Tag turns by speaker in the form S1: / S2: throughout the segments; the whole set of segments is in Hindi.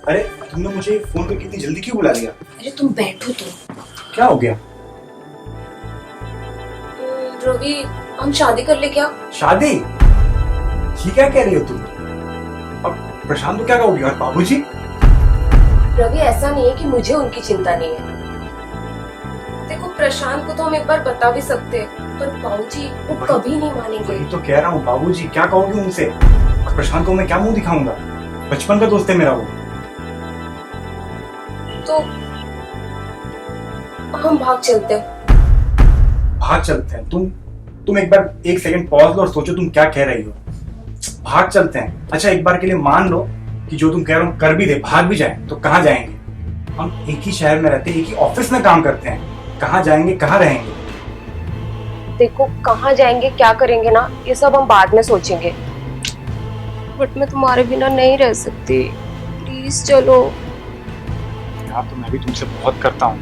S1: अरे तुमने मुझे फोन पे कितनी जल्दी क्यों बुला लिया?
S2: अरे तुम बैठो तो।
S1: क्या हो गया?
S2: रवि, हम शादी कर ले क्या?
S1: शादी? ये क्या कह रही हो तुम? अब प्रशांत को क्या कहोगी? और बाबूजी?
S2: रवि, ऐसा नहीं है कि मुझे उनकी चिंता नहीं है। देखो, प्रशांत को तो हम एक बार बता भी सकते हैं, पर बाबूजी वो कभी नहीं मानेंगे।
S1: वही तो कह रहा हूँ, बाबूजी क्या कहोगे उनसे? और प्रशांत को मैं क्या मुंह दिखाऊंगा? बचपन का दोस्त है मेरा वो।
S2: तो हम भाग चलते हैं।
S1: भाग चलते हैं? तुम एक बार एक सेकंड पॉज लो और सोचो तुम क्या कह रही हो। भाग चलते हैं? अच्छा एक बार के लिए मान लो कि जो तुम कह रहे हो कर भी दे, भाग भी जाए, तो कहाँ जाएंगे? हम एक ही शहर में रहते हैं, एक ही ऑफिस में काम करते हैं, कहाँ जाएंगे, कहाँ रहेंगे?
S2: देखो, कहाँ जाएंगे, क्या करेंगे ना, ये सब हम बाद में सोचेंगे। बट मैं तुम्हारे बिना नहीं रह सकती। प्लीज चलो।
S1: यार तो मैं भी तुमसे बहुत करता हूँ,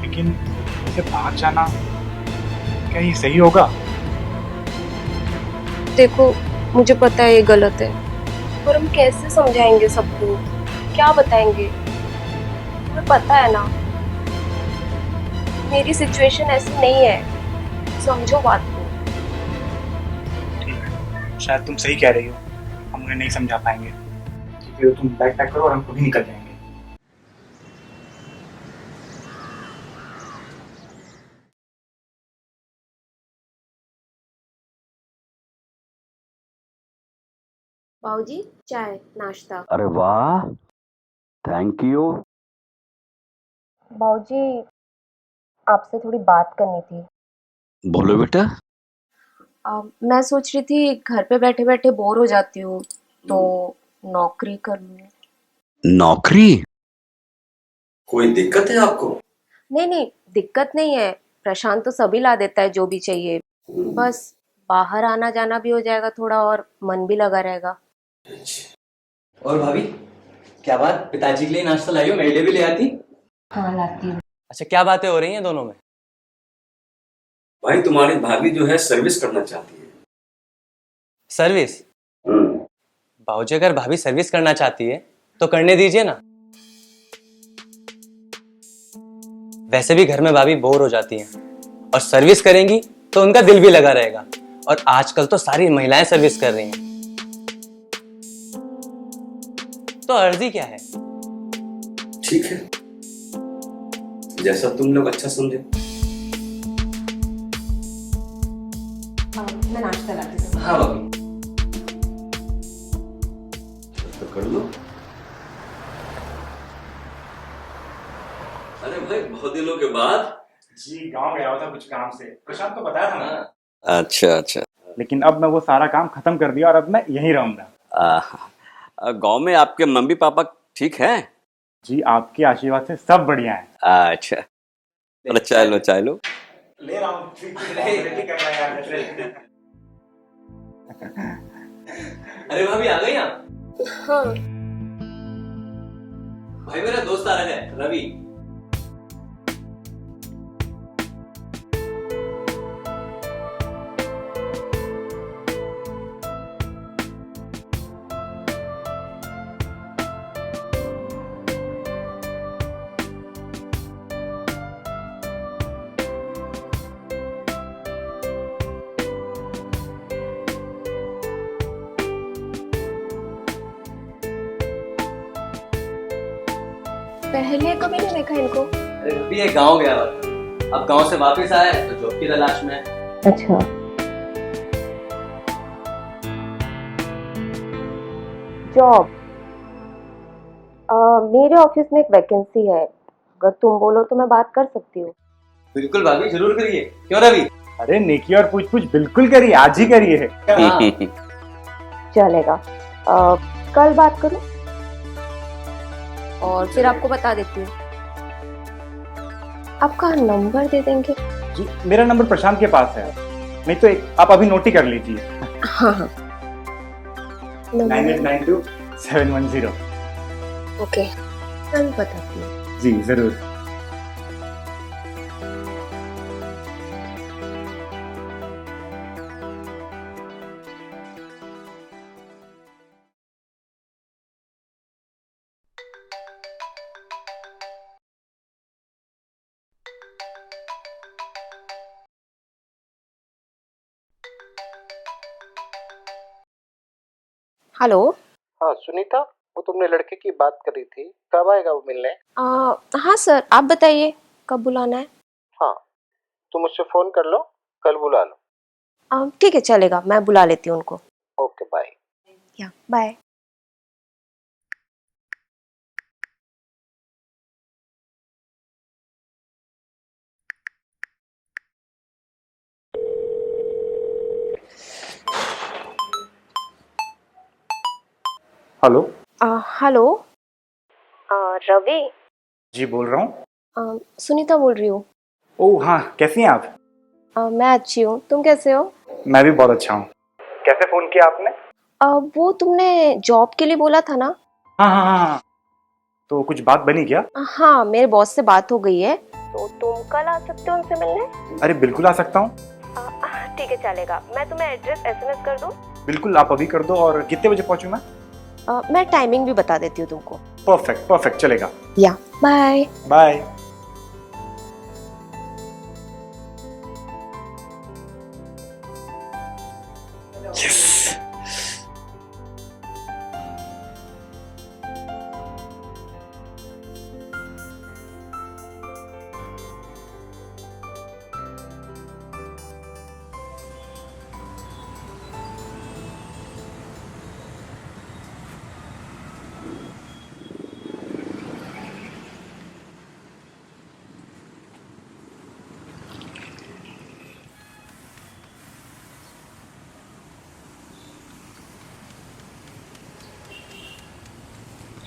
S1: लेकिन इसे बाहर जाना क्या ये सही होगा?
S2: देखो, मुझे पता है ये गलत है, पर हम कैसे समझाएंगे सबको, क्या बताएंगे? तुम्हें पता है ना, मेरी सिचुएशन ऐसी नहीं है, समझो बात को।
S1: ठीक है, शायद तुम सही कह रही हो, हम उन्हें नहीं समझा पाएंगे। ठीक है, तो तुम बैग पैक करो और हम खुद ही निकल जाएंगे।
S2: बाबूजी, चाय नाश्ता।
S3: अरे वाह, थैंक यू।
S2: बाबूजी, आपसे थोड़ी बात करनी थी।
S3: बोलो बेटा।
S2: मैं सोच रही थी घर पे बैठे बैठे बोर हो जाती हूँ, तो नौकरी कर लूँ।
S3: नौकरी?
S4: कोई दिक्कत है आपको?
S2: नहीं नहीं, दिक्कत नहीं है। प्रशांत तो सभी ला देता है जो भी चाहिए। बस बाहर आना जाना भी हो जाएगा थोड़ा, और मन भी लगा रहेगा।
S4: और भाभी, क्या बात, पिताजी के लिए नाश्ता लाई हो? मेरे लिए भी ले आती।
S2: हाँ, लाती हूँ।
S5: अच्छा, क्या बातें हो रही हैं दोनों में?
S4: भाई तुम्हारी भाभी जो है सर्विस करना चाहती है।
S5: सर्विस? बाबूजी, अगर भाभी सर्विस करना चाहती है तो करने दीजिए ना। वैसे भी घर में भाभी बोर हो जाती हैं, और सर्विस करेंगी तो उनका दिल भी लगा रहेगा। और आजकल तो सारी महिलाएं सर्विस कर रही हैं, तो अर्जी क्या है?
S4: ठीक है, जैसा तुम लोग अच्छा समझे।
S2: मैं नाश्ता लाती हूँ।
S4: हाँ भाभी, तो कर लो। अरे भाई, बहुत दिनों के बाद।
S1: जी गांव गया हुआ था कुछ काम से, प्रशांत को बताया था ना।
S4: अच्छा अच्छा।
S1: लेकिन अब मैं वो सारा काम खत्म कर दिया और अब मैं यहीं रहूंगा।
S4: गांव में आपके मम्मी पापा ठीक हैं?
S1: जी आपके आशीर्वाद से सब बढ़िया है।
S4: अच्छा, अरे चाय लो चाय लो।
S1: ले रहा हूँ।
S4: अरे भाभी, आ गई आप?
S2: हाँ।
S4: भाई मेरा दोस्त आ रहा है, रवि।
S2: पहले कभी नहीं देखा इनको।
S4: अरे रवि, ये गांव गया हुआ था, अब गांव से वापस आया है तो जॉब की तलाश में है।
S2: अच्छा। जॉब? मेरे ऑफिस में एक वैकेंसी है, अगर तुम बोलो तो मैं बात कर सकती हूँ।
S4: बिल्कुल भाभी, जरूर करिए। क्यों रवि?
S1: अरे नेकी और पूछ पूछ बिल्कुल करिए, आज ही करिए।
S4: हाँ।
S2: चलेगा। कल बात करूँ और फिर आपको बता देती हूँ। आपका नंबर दे देंगे?
S1: जी मेरा नंबर प्रशांत के पास है, नहीं तो एक आप अभी नोट ही कर लीजिए।
S2: हाँ हाँ।
S1: 9892-710।
S2: ओके, कल बताती हूँ।
S1: जी जरूर।
S2: हेलो।
S6: हाँ सुनीता, वो तुमने लड़के की बात करी थी, कब आएगा वो मिलने?
S2: हाँ सर, आप बताइए कब बुलाना है।
S6: हाँ, तुम उससे फोन कर लो, कल बुला लो।
S2: ठीक है, चलेगा, मैं बुला लेती हूँ उनको।
S6: Okay bye.
S2: या बाय।
S1: हेलो।
S2: हेलो। रवि।
S1: जी बोल रहा हूँ।
S2: सुनीता बोल रही हूँ।
S1: ओह हाँ, कैसी हैं आप?
S2: मैं अच्छी हूँ, तुम कैसे हो?
S1: मैं भी बहुत अच्छा हूँ। कैसे फोन किया आपने?
S2: वो तुमने जॉब के लिए बोला था ना?
S1: हाँ हाँ हाँ हाँ। तो कुछ बात बनी क्या?
S2: हाँ, मेरे बॉस से बात हो गई है, तो तुम कल आ सकते हो उनसे मिलने?
S1: अरे बिल्कुल आ सकता हूँ।
S2: ठीक है, चलेगा। मैं तुम्हें एड्रेस एसएमएस कर दूँ?
S1: बिल्कुल, आप अभी कर दो। और कितने बजे पहुँचूँ मैं?
S2: मैं टाइमिंग भी बता देती हूँ तुमको।
S1: परफेक्ट परफेक्ट, चलेगा।
S2: या bye.
S1: Bye. Yes.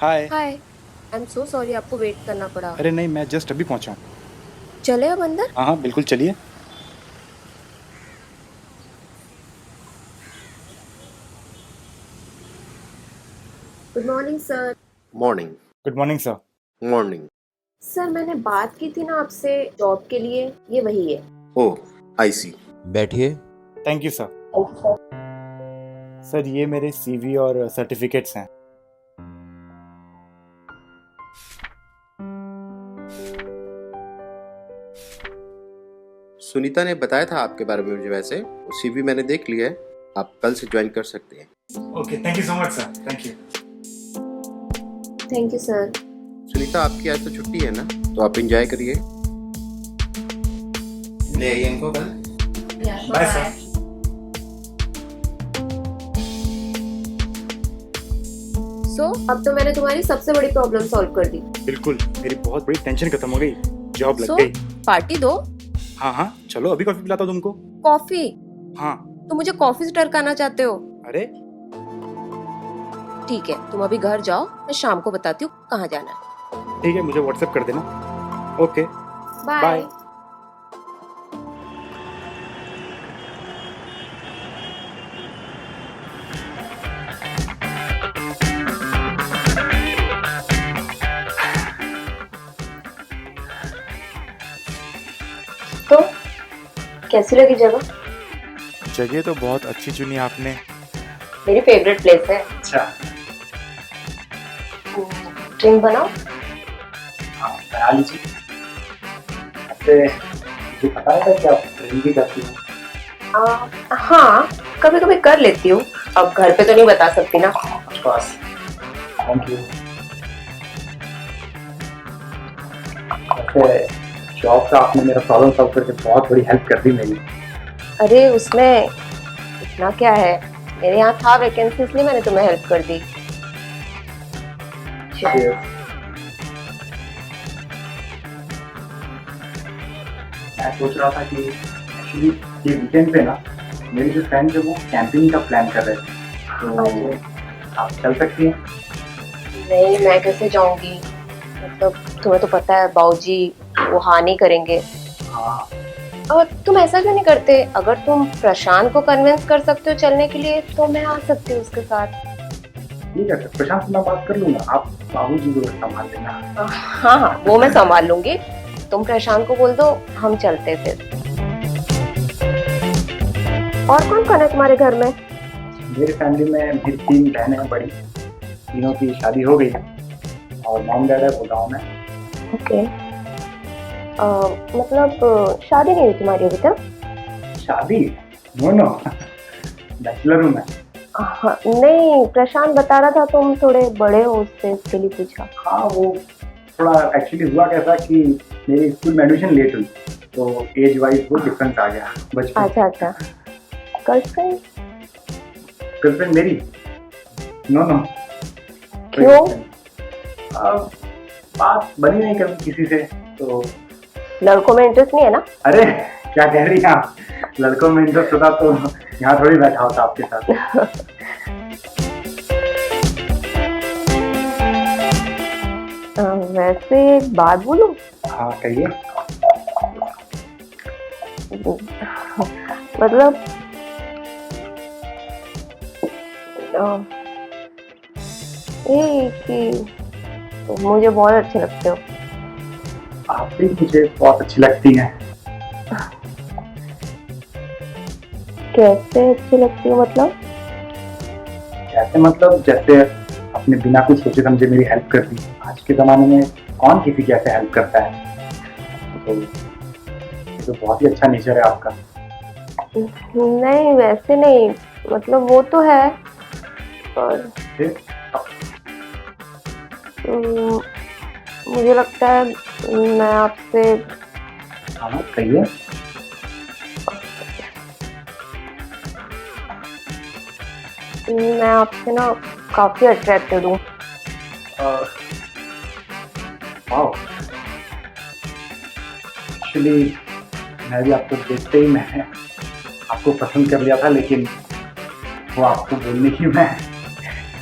S1: Hi.
S2: Hi. I am so sorry, आपको वेट करना पड़ा।
S1: अरे नहीं, मैं जस्ट अभी पहुंचा हूँ।
S2: चले अब अंदर?
S1: हाँ हाँ बिल्कुल, चलिए।
S2: Good morning sir.
S6: Morning.
S1: Good morning sir.
S6: Morning.
S2: Sir, मैंने बात की थी ना आपसे जॉब के लिए, ये वही है।
S6: ओह, आई सी।
S7: बैठिए।
S1: Thank you sir. सर, ये मेरे सीवी और सर्टिफिकेट्स हैं।
S6: सुनीता ने बताया था आपके बारे में मुझे, वैसे वो सीवी मैंने देख लिया है, आप कल से ज्वाइन कर सकते हैं।
S1: Okay, thank you so much sir. Thank you.
S2: Thank you sir.
S6: Sunita, आपकी आज तो छुट्टी है ना, तो आप एंजॉय करिए। ले आइए इनको कल।
S1: Bye sir.
S2: सो अब तो मैंने तुम्हारी सबसे बड़ी प्रॉब्लम सॉल्व कर दी।
S1: बिल्कुल, मेरी बहुत बड़ी टेंशन खत्म हो गई। जॉब लग
S2: सो
S1: गई।
S2: पार्टी दो।
S1: हाँ हाँ, चलो अभी कॉफी पिलाता हूँ तुमको।
S2: कॉफी?
S1: हाँ।
S2: तुम मुझे कॉफी से टरकाना चाहते हो?
S1: अरे
S2: ठीक है, तुम अभी घर जाओ, मैं शाम को बताती हूँ कहाँ जाना है।
S1: ठीक है, मुझे व्हाट्सएप कर देना। Okay
S2: bye.
S1: बाय।
S2: तो कैसी लगी जगह?
S1: जगह तो बहुत अच्छी चुनी आपने।
S2: मेरी फेवरेट प्लेस है।
S1: अच्छा।
S2: ड्रिंक बनाओ।
S1: हाँ, बना लीजिए। ऐसे मुझे पता है कि आप ड्रिंक भी करती हो।
S2: हाँ, कभी कभी कर लेती हूँ, अब घर पे तो नहीं बता सकती ना।
S1: Of course. Thank you. वैसे जॉब का आपने मेरा प्रॉब्लम सॉल्व करके बहुत बड़ी हेल्प कर दी मेरी।
S2: अरे उसमें इतना क्या है, मेरे यहाँ था वैकेंसी, इसलिए मैंने तुम्हें हेल्प कर दी।
S1: मैं सोच रहा था कि एक्चुअली ये वीकेंड पे ना मेरे जो फ्रेंड है वो कैंपिंग का प्लान कर रहे थे, तो आप चल सकती हैं।
S2: नहीं, मैं कैसे जाऊंगी, मतलब तुम्हें तो पता है बाबूजी वो हाँ नहीं करेंगे।
S1: हाँ।
S2: और तुम ऐसा क्यों नहीं करते, अगर तुम प्रशांत को कन्विंस कर सकते हो चलने के लिए तो मैं आ सकती हूँ उसके साथ।
S1: ठीक है, प्रशांत से मैं बात कर लूंगा, आप बाबूजी को संभाल लेना।
S2: हाँ हाँ, वो मैं संभाल लूंगी, तुम प्रशांत को बोल दो, हम चलते फिर। और कौन कौन है तुम्हारे घर में?
S1: मेरी फैमिली में मेरी 3 बहनें हैं बड़ी, तीनों की शादी हो गई है और मॉम डैड है वो गाँव में।
S2: ओके। मतलब शादी नहीं हुई तुम्हारी अभी तक?
S1: शादी? नो नो, बैचलर हूँ मैं।
S2: हाँ, नहीं प्रशांत बता रहा था तुम थोड़े बड़े हो उससे, इसके लिए पूछा।
S1: हाँ, वो थोड़ा एक्चुअली हुआ कैसा कि मेरी स्कूल में एडमिशन लेट हुई, तो एज वाइज वो डिफरेंस आ गया बचपन।
S2: अच्छा, गर्लफ्रेंड?
S1: गर्लफ्रेंड मेरी? नो।
S2: क्यों?
S1: बात बनी नहीं कभी किसी से, तो
S2: लड़कों में इंटरेस्ट नहीं है ना?
S1: अरे क्या कह रही हैं आप? लड़कों में इंटरेस्ट होता तो यहाँ थोड़ी बैठा होता आपके साथ।
S2: वैसे एक बात बोलूं?
S1: हाँ कहिए।
S2: मतलब ये कि मुझे बहुत अच्छे लगते हो।
S1: आप भी मुझे बहुत अच्छी लगती हैं।
S2: कैसे अच्छी लगती हो मतलब?
S1: कैसे मतलब? जैसे अपने बिना कुछ सोचे समझे मेरी हेल्प कर दी। आज के ज़माने में कौन किसी की ऐसे हेल्प करता है? तो ये तो बहुत ही अच्छा नेचर है आपका।
S2: नहीं वैसे नहीं, मतलब वो तो है, पर
S1: फिर?
S2: मुझे लगता है मैं आपसे
S1: हाँ कहिए।
S2: मैं आपसे ना काफी अट्रैक्टेड हूँ।
S1: एक्चुअली मैं भी आपको देखते ही मैं आपको पसंद कर लिया था, लेकिन वो आपको बोलने की मैं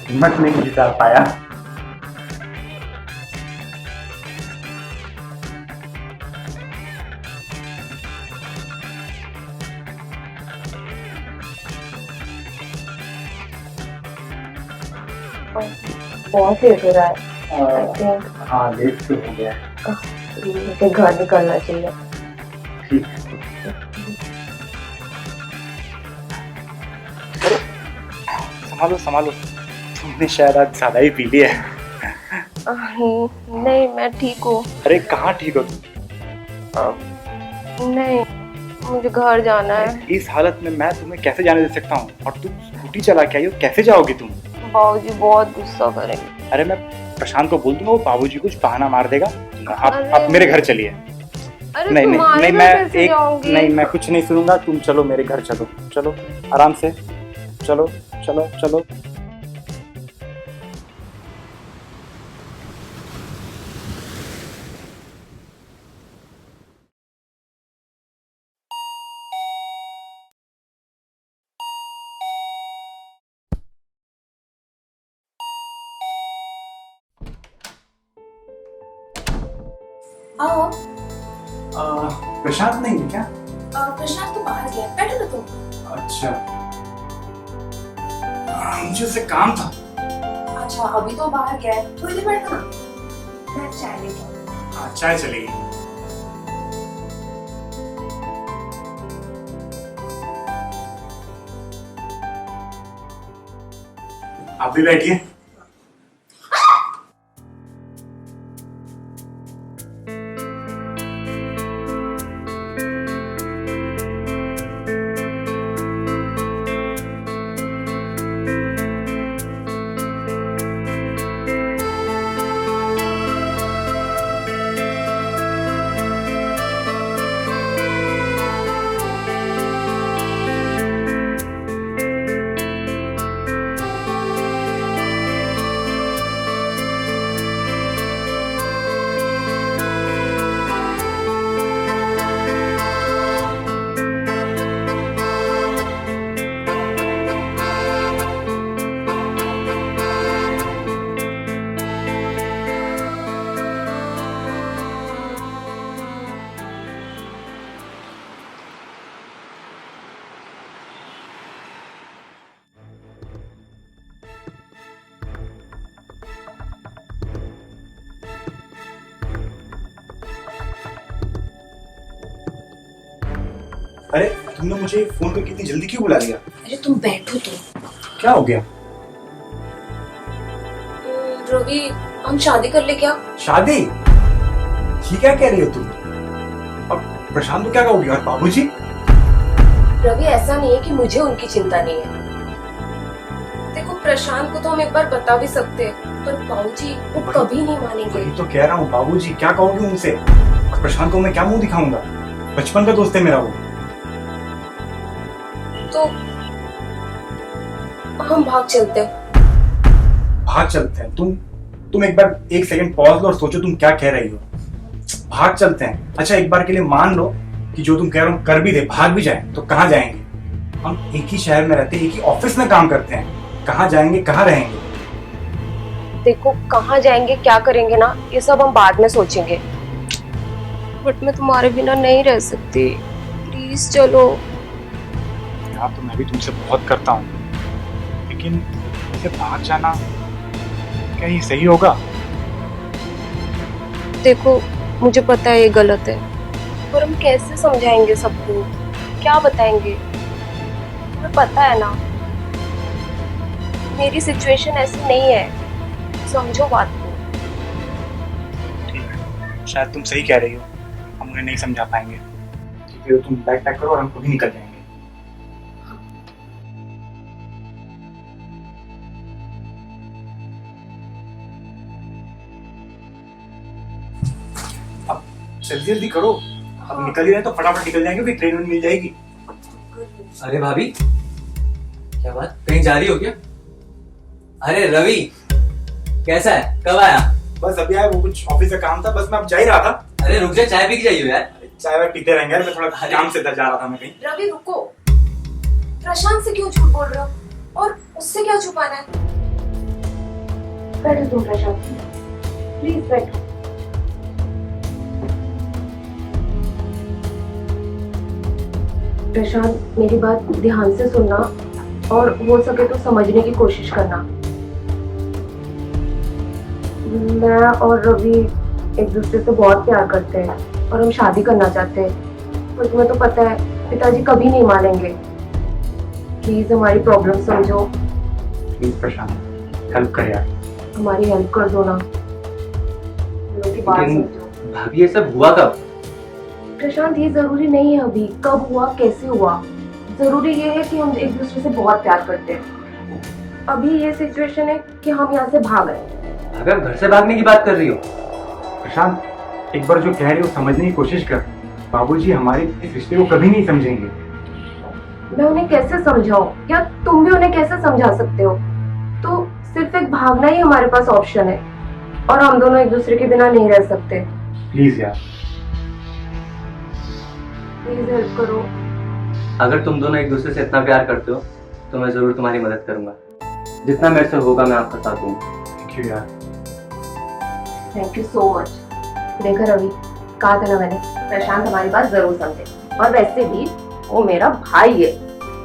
S1: हिम्मत नहीं जुटा पाया।
S2: बहुत लेट हो रहा है। I think
S1: हाँ लेट तो हो गया है।
S2: मुझे घर निकलना चाहिए।
S1: ठीक है। संभालो, तुमने शायद आज ज्यादा ही पी लिया है।
S2: नहीं मैं ठीक हूँ।
S1: अरे कहाँ ठीक हो तुम?
S2: नहीं मुझे घर जाना है।
S1: इस हालत में मैं तुम्हें कैसे जाने दे सकता हूँ? और तुम स्कूटी चला के आई हो, कैसे जाओगी तुम?
S2: बाबूजी बहुत गुस्सा करेंगे।
S1: अरे मैं प्रशांत को बोल दूंगा, वो बाबूजी कुछ बहाना मार देगा। आप मेरे घर चलिए।
S2: अरे
S1: नहीं,
S2: तुम्हारे
S1: मैं
S2: घर कैसे जाऊंगी?
S1: नहीं, मैं कुछ नहीं सुनूंगा। तुम चलो मेरे घर, चलो आराम से, चलो।
S2: आओ।
S1: प्रशांत नहीं है क्या?
S2: प्रशांत तो बाहर गया, बैठो ना तुम।
S1: अच्छा, मुझे उससे काम था।
S2: अच्छा अभी तो बाहर गया है, थोड़ी देर बैठो ना, मैं चाय लेके आऊँ।
S1: हाँ चाय चलेगी। आप भी बैठिए। अरे तुमने मुझे फोन पे कितनी जल्दी क्यों बुला लिया?
S2: अरे तुम बैठो तो।
S1: क्या हो गया?
S2: रवि हम शादी कर ले क्या?
S1: शादी? ये क्या कह रही हो तुम? अब प्रशांत को क्या कहोगी? और बाबूजी?
S2: रवि ऐसा नहीं है कि मुझे उनकी चिंता नहीं है, प्रशांत को तो हम एक बार बता भी सकते पर बाबूजी वो कभी नहीं मानेंगे।
S1: वही तो कह रहा हूँ बाबूजी, क्या कहोगे उनसे? और प्रशांत को मैं क्या मुंह दिखाऊंगा? बचपन का दोस्त है मेरा वो।
S2: तो हम भाग चलते हैं।
S1: भाग चलते हैं? तुम एक बार एक सेकंड पॉज लो और सोचो तुम क्या कह रही हो। भाग चलते हैं? अच्छा एक बार के लिए मान लो कि जो तुम कह रहे हो कर भी दे, भाग भी जाए, तो कहाँ जाएंगे? हम एक ही शहर में रहते हैं, एक ही ऑफिस में काम करते हैं, कहाँ जाएंगे, कहाँ रहेंगे?
S2: देखो कहाँ जाएंगे क्या करेंगे ना, ये सब हम बाद में सोचेंगे, बट मैं तुम्हारे बिना नहीं रह सकती। प्लीज चलो।
S1: यार तो मैं भी तुमसे बहुत करता हूँ, लेकिन इसे भाग जाना क्या ये सही होगा?
S2: देखो मुझे पता है ये गलत है, पर हम कैसे समझाएंगे सबको, क्या बताएंगे? तुम्हें पता है ना मेरी सिचुएशन ऐसी नहीं है, समझो बात को।
S1: ठीक है, शायद तुम सही कह रही हो, हम उन्हें नहीं समझा पाएंगे। ठीक है, तो तुम बैग पैक करो और हम खुद ही निकल जाएंगे। अब जल्दी जल्दी करो, अब निकल ही रहे तो फटाफट निकल जाएंगे, फिर ट्रेन मिल जाएगी।
S4: अरे भाभी, क्या बात, कहीं जा रही हो क्या? अरे रवि, कैसा है, कब आया?
S1: बस अभी आया, वो कुछ ऑफिस का काम था, बस मैं अब जा ही रहा था।
S4: अरे रुक जा, चाय पी के जाइयो यार।
S1: चाय वाय पीते रहेंगे यार, मैं थोड़ा काम से इधर जा रहा था मैं कहीं।
S2: रवि रुको, प्रशांत से क्यों झूठ बोल रहे हो और उससे क्या छुपाना है? बैठो तुम प्रशांत, प्लीज बैठो। प्रशांत मेरी बात ध्यान से सुनना और हो सके तो समझने की कोशिश करना। मैं और रवि एक दूसरे से बहुत प्यार करते हैं और हम शादी करना चाहते हैं, पर तुम्हें तो पता है पिताजी कभी नहीं मानेंगे। प्लीज हमारी प्रॉब्लम समझो।
S1: प्लीज प्रशांत हेल्प कर यार,
S2: हमारी हेल्प कर दो ना, हम लोग की बात
S4: लेकिन
S2: समझो।
S4: भाभी ये सब हुआ कब?
S2: प्रशांत ये जरूरी नहीं है अभी कब हुआ कैसे हुआ, जरूरी ये है कि हम एक दूसरे से बहुत प्यार करते हैं। अभी ये सिचुएशन है कि हम यहाँ से भाग रहे हैं।
S4: भाभी आप घर से भागने की बात कर रही हो?
S1: प्रशांत एक बार जो कह रही हो समझने की कोशिश कर। बाबूजी हमारे इस रिश्ते को कभी नहीं समझेंगे।
S2: मैं उन्हें कैसे समझाऊं, या तुम भी उन्हें कैसे समझा सकते हो? तो सिर्फ एक भागना ही हमारे पास ऑप्शन है, और हम दोनों एक दूसरे के बिना नहीं रह सकते।
S1: प्लीज यार,
S2: प्लीज हेल्प करो।
S4: अगर तुम दोनों एक दूसरे से इतना प्यार करते हो तो मैं जरूर तुम्हारी मदद करूंगा, जितना मेरे से होगा मैं आपका साथ दूंगा।
S1: थैंक यू यार।
S2: Thank you so much. देखा रवि, कहा था ना मैंने, प्रशांत हमारी बात जरूर समझे, और वैसे भी वो मेरा भाई है।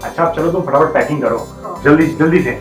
S1: अच्छा अब चलो तुम फटाफट पैकिंग करो,
S2: हाँ।
S1: जल्दी जल्दी से।